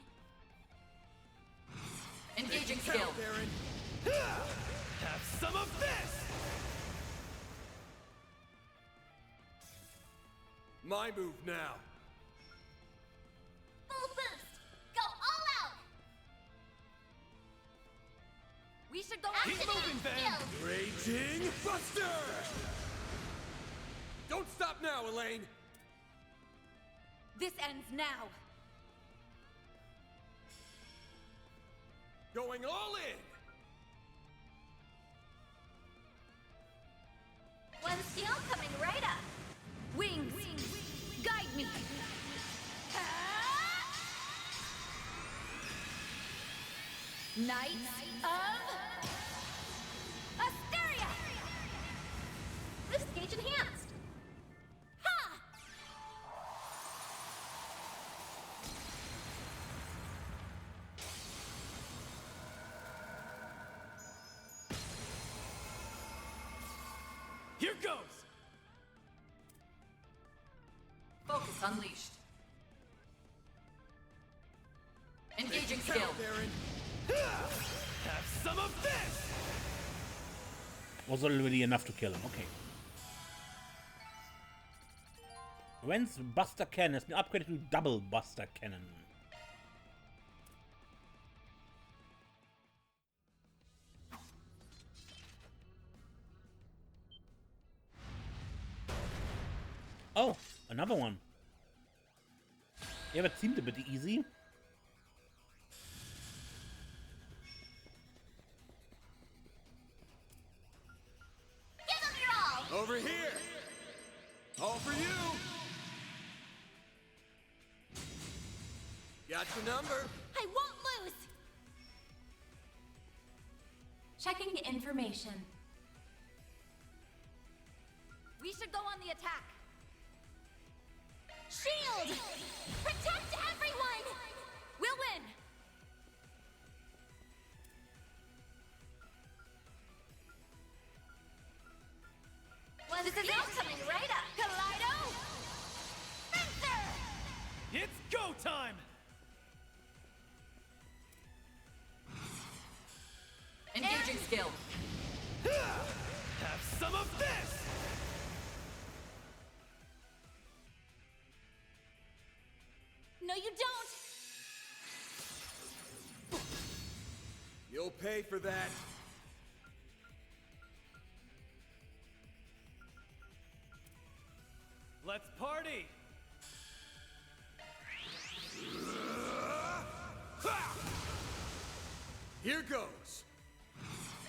H: Engaging skill.
E: Darren.
J: Have some of this!
E: My move now.
C: Full boost! Go all out!
D: We should go
J: Keep
C: Activating
J: moving, Ben!
C: skill!
E: Raging Buster! Don't stop now, Elaine!
D: This ends now.
E: Going all in!
D: One steel coming right up. Wings, guide me. Knights of Asteria. This gauge enhanced. Ha!
J: Here goes!
H: Focus unleashed. Engaging skill.
E: Darren.
J: Have some of this!
A: Was already enough to kill him. Okay. Ren's Buster Cannon has been upgraded to Double Buster Cannon. Oh, another one. Yeah, that seemed a bit easy.
C: Give them your all!
E: Over here! All for you! Got your number.
C: I won't lose!
D: Checking information. We should go on the attack.
C: Shield! Protect everyone!
D: We'll win! One steel coming right up. Kaleido! Fencer!
J: It's go time!
H: Engaging skill.
J: Have some of this!
C: No, you don't!
E: You'll pay for that.
J: Let's party!
E: Here goes.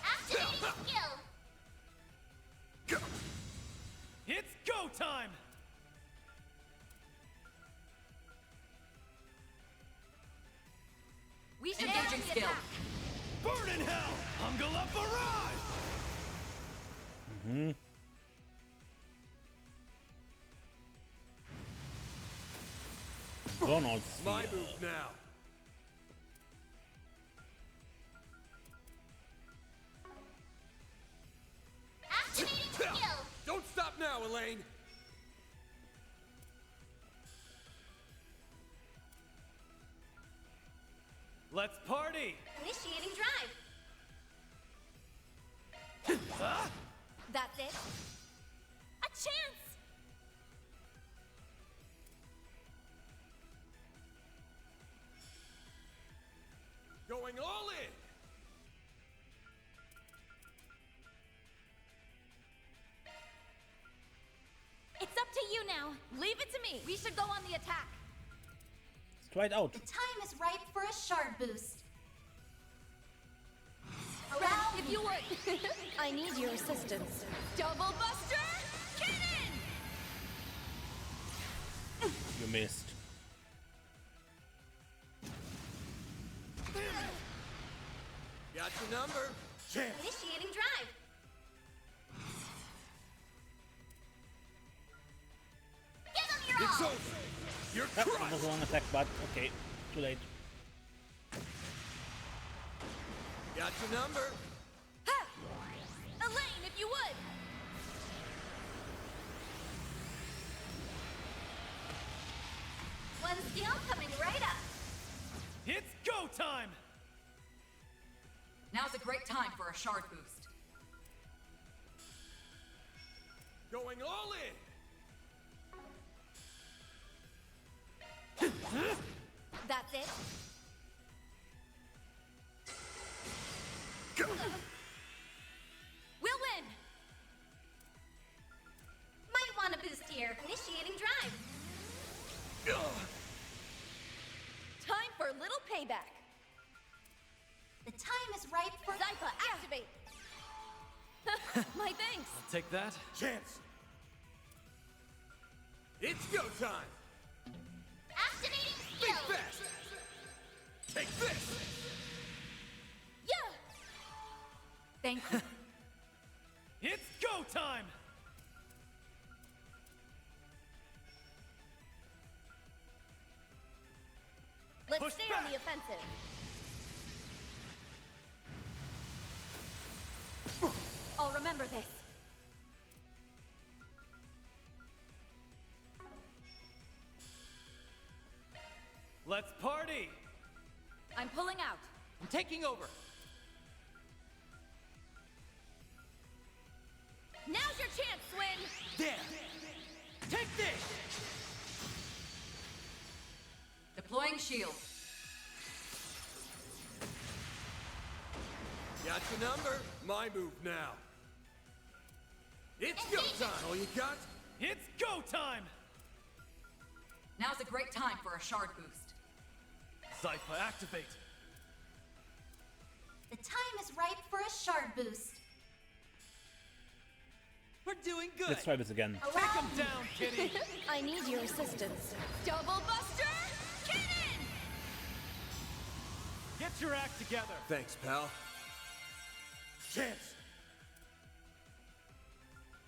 C: Activating skill!
E: Go.
J: It's go time!
D: We should
H: Engaging
D: go on the
H: skill.
D: attack.
J: Burn in hell! Hungala barrage!
A: Mm-hmm. Ronald
E: My
A: Steel.
E: move now.
C: Activating skill!
E: Don't stop now, Elaine.
J: Let's party! party!
D: Initiating drive. That's it.
C: A chance!
J: Going all in!
C: It's up to you now. Leave it to me.
D: We should go on the attack.
A: Let's try it out.
D: The time is ripe for a shard boost. Around if you would. I need your assistance.
C: Double Buster Cannon!
A: You missed.
J: Got your number. Chance.
D: Initiating drive.
C: Give him your
J: It's
C: all!
J: over. You're
A: That
J: crushed.
A: was a long attack, but okay. Too late.
J: Got your number.
C: Ha! Elaine, if you would!
D: One skill coming right up.
J: It's go time!
G: Now's a great time for a shard boost.
J: Going all in!
D: That's it.
C: We'll win!
D: Might want a boost here. Initiating drive.
C: Time for a little payback.
D: The time is ripe for
C: Zypha, activate! My thanks!
J: I'll take that. Chance. It's go time!
C: Activating
J: Think
C: skill!
J: fast! Take this!
C: Yeah!
G: Thank you.
J: It's go time!
D: Let's
J: Push
D: stay
J: back.
D: on the offensive. I'll remember this.
J: Let's party!
H: I'm pulling out.
J: I'm taking over.
C: Now's your chance, Swin!
J: There! Take this!
G: Deploying shield.
J: Got your number. My move now. It's go time! All you got? It's go time!
G: Now's a great time for a shard boost.
J: Zypha, activate!
D: The time is ripe for a shard boost.
J: We're doing good!
A: Let's try this again.
J: Take him down, kitty!
D: I need your assistance.
C: Double Buster Cannon!
J: Get your act together!
B: Thanks, pal.
J: Chance!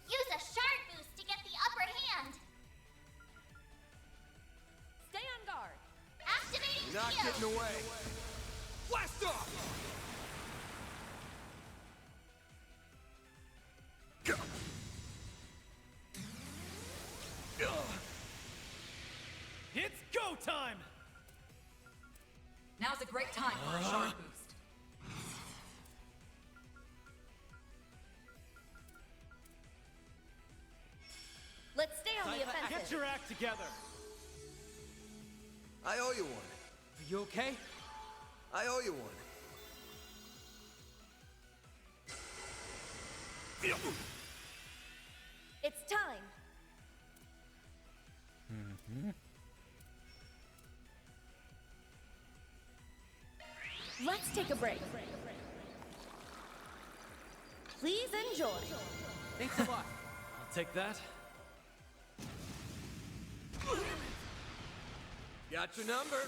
C: Use a shard boost to get the upper hand! Stay on guard! Activating
J: Not
C: skill!
J: getting away! Blast off! Go! It's go time!
G: Now's a great time for a shard boost.
D: Let's stay on the
J: Get
D: offensive.
J: your act together!
B: I owe you one.
J: Are you okay?
B: I owe you one.
D: It's time. Let's take a break. Please enjoy.
J: Thanks a lot. I'll take that. Got your number.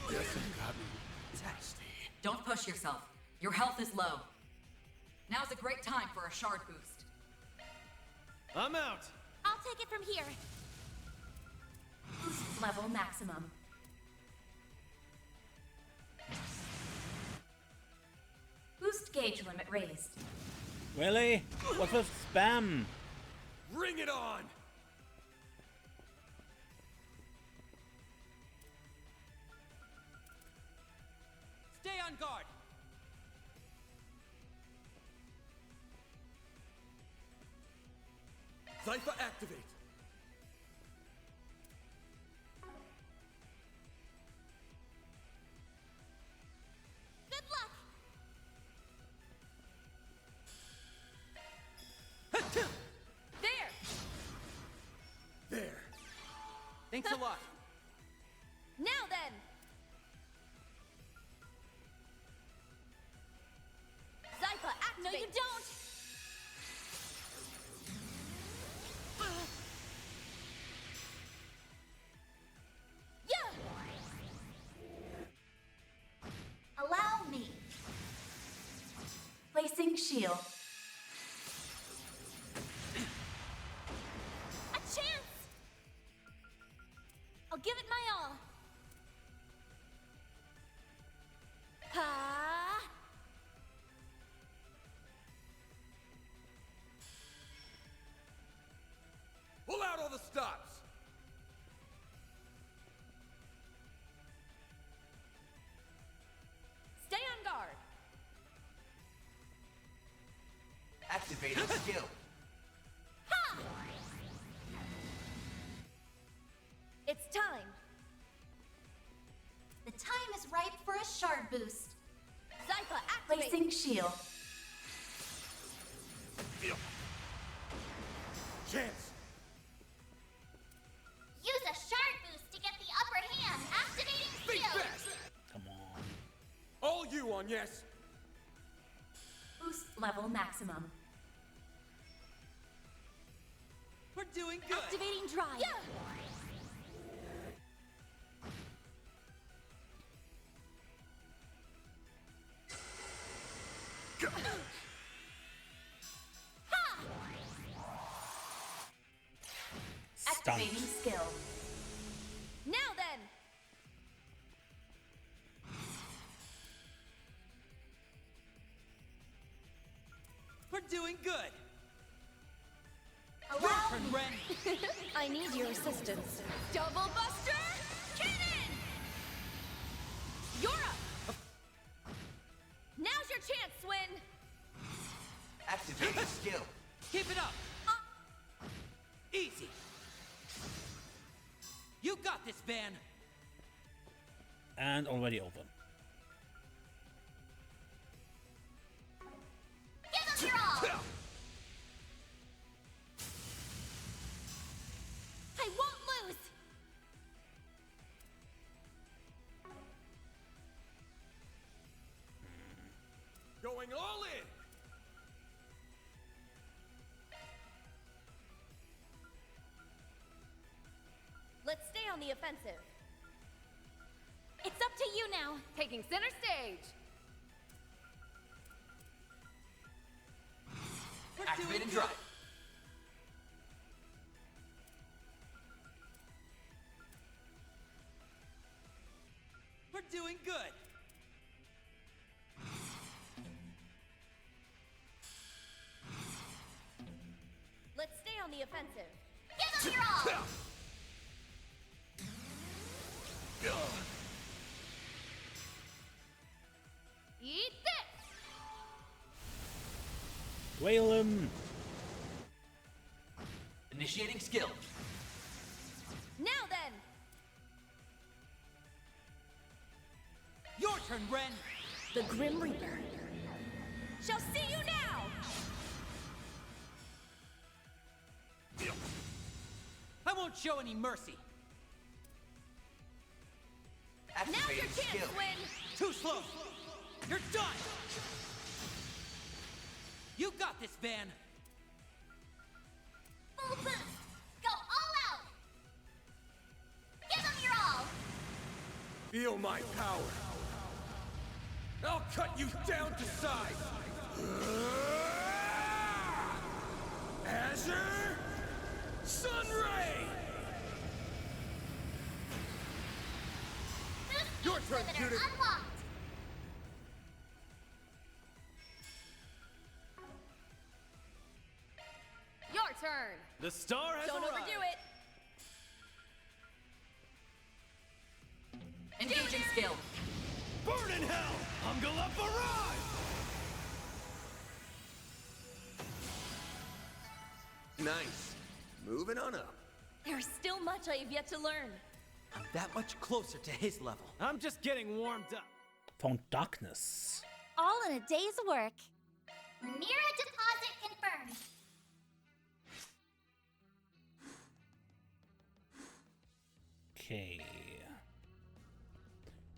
B: Guess it got me tasty.
G: Don't push yourself. Your health is low. Now's a great time for a shard boost.
J: I'm out.
C: I'll take it from here.
D: Boost level maximum. Boost gauge limit raised.
A: Really? What's with spam?
J: Bring it on. guard! Cypher activate!
C: Good luck!
G: There!
J: There! Thanks a lot.
G: Now then! Zypha, activate!
C: No, you don't! Yeah! Allow me. Placing shield. A chance! I'll give it my all. Ha!
J: Pull out all the stops!
G: Stay on guard!
I: Activating skill.
C: Ha!
D: It's time.
C: The time is ripe for a shard boost.
D: Zypha, activate!
C: Placing shield.
J: Chance!
C: Use a shard boost to get the upper hand. Activating
J: Think
C: shield.
J: fast!
A: Come on.
J: All you on, yes!
C: Boost level maximum.
J: We're doing good!
D: Activating drive.
C: Yeah! Ha! Activating skill.
D: Now then!
J: We're doing good!
C: Allow
J: Turn,
C: me.
J: Ren!
D: I need your assistance.
G: Double Buster! Cannon! You're up!
D: Now's your chance, Swin!
I: Activating skill.
J: Keep it up! Easy! You got this, Van!
A: And already over.
C: Give them your all. I won't lose.
J: Going all in!
D: Let's stay on the offensive.
C: It's up to you now.
G: Taking center stage!
J: We're
I: Activate
J: doing
I: and
J: good.
I: drive.
J: We're doing good!
D: Let's stay on the offensive.
C: Give them your all.
G: Eat this!
A: Whale him!
I: Initiating skill.
D: Now then!
J: Your turn, Ren!
D: The Grim Reaper shall see you now!
J: I won't show any mercy!
D: Now's your
I: Activating
D: chance,
I: skill.
D: Swin!
J: Too slow! You're done! You got this, Van!
C: Full boost. Go all out. Give them your all.
J: Feel my power! I'll cut you down to size! Azure Sunray!
C: Boost
J: Your
C: boost
J: turn,
C: limiter
J: Judith.
C: unlocked.
G: Your turn!
J: The star has
D: Don't
J: arrived!
D: overdo it!
G: Engaging skill!
J: Burn in hell! Hungle up arrive!
B: Nice. Moving on up.
K: There's still much I have yet to learn.
L: I'm that much closer to his level.
J: I'm just getting warmed up.
A: Found darkness.
C: All in a day's work. Mira deposit confirmed.
A: Okay.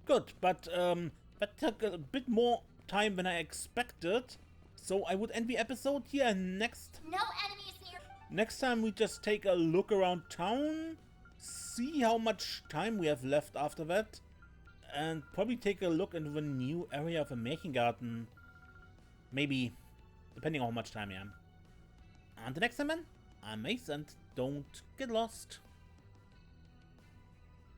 A: Good, but that took a bit more time than I expected. So I would end the episode here. Next
C: No enemies near.
A: Next time we just take a look around town, see how much time we have left after that, and probably take a look into the new area of the Making Garden. Maybe, depending on how much time I am. Until next time, man, I'm Ace, and don't get lost.